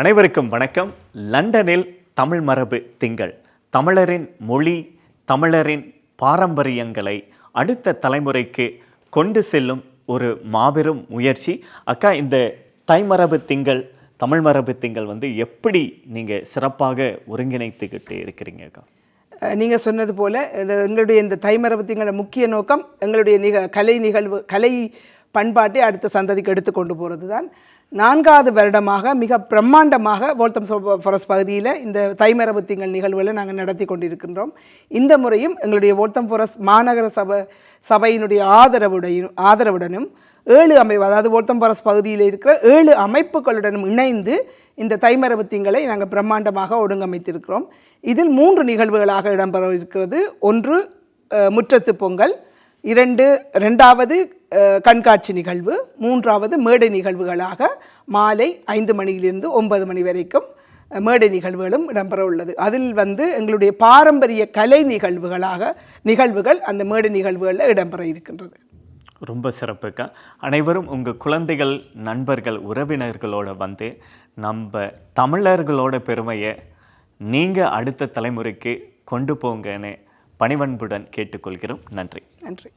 அனைவருக்கும் வணக்கம். லண்டனில் தமிழ் மரபு திங்கள். தமிழரின் மொழி, தமிழரின் பாரம்பரியங்களை அடுத்த தலைமுறைக்கு கொண்டு செல்லும் ஒரு மாபெரும் முயற்சி. அக்கா, இந்த தைமரபு திங்கள், தமிழ் மரபு திங்கள் எப்படி நீங்கள் சிறப்பாக ஒருங்கிணைத்துக்கிட்டு இருக்கிறீங்க அக்கா? நீங்கள் சொன்னது போல் எங்களுடைய இந்த தைமரபு திங்களோட முக்கிய நோக்கம் எங்களுடைய கலை பண்பாட்டை அடுத்த சந்ததிக்கு எடுத்து கொண்டு போகிறது தான். 4வது வருடமாக மிக பிரம்மாண்டமாக வோல்தம் ஃபாரஸ்ட் பகுதியில் இந்த தைமரபு திங்கள் நிகழ்வுகளை நாங்கள் நடத்தி கொண்டிருக்கின்றோம். இந்த முறையும் எங்களுடைய வோல்தம் ஃபாரஸ்ட் மாநகர சபையினுடைய ஆதரவுடனும் 7 அமைப்பு, அதாவது வோல்தம் ஃபாரஸ்ட் பகுதியில் இருக்கிற 7 அமைப்புகளுடனும் இணைந்து இந்த தைமரபு திங்களை நாங்கள் பிரம்மாண்டமாக ஒழுங்கமைத்திருக்கிறோம். இதில் 3 நிகழ்வுகளாக இடம்பெற இருக்கிறது. ஒன்று முற்றத்து பொங்கல், 2வது கண்காட்சி நிகழ்வு, 3வது மேடை நிகழ்வுகளாக மாலை 5 மணியிலிருந்து 9 மணி வரைக்கும் மேடை நிகழ்வுகளும் இடம்பெற உள்ளது. அதில் எங்களுடைய பாரம்பரிய கலை நிகழ்வுகள் அந்த மேடை நிகழ்வுகளில் இடம்பெற இருக்கின்றது. ரொம்ப சிறப்புக்கா. அனைவரும் உங்கள் குழந்தைகள், நண்பர்கள், உறவினர்களோட நம்ம தமிழர்களோட பெருமையை நீங்கள் அடுத்த தலைமுறைக்கு கொண்டு போங்கன்னு பணிவன்புடன் கேட்டுக்கொள்கிறோம். நன்றி. நன்றி.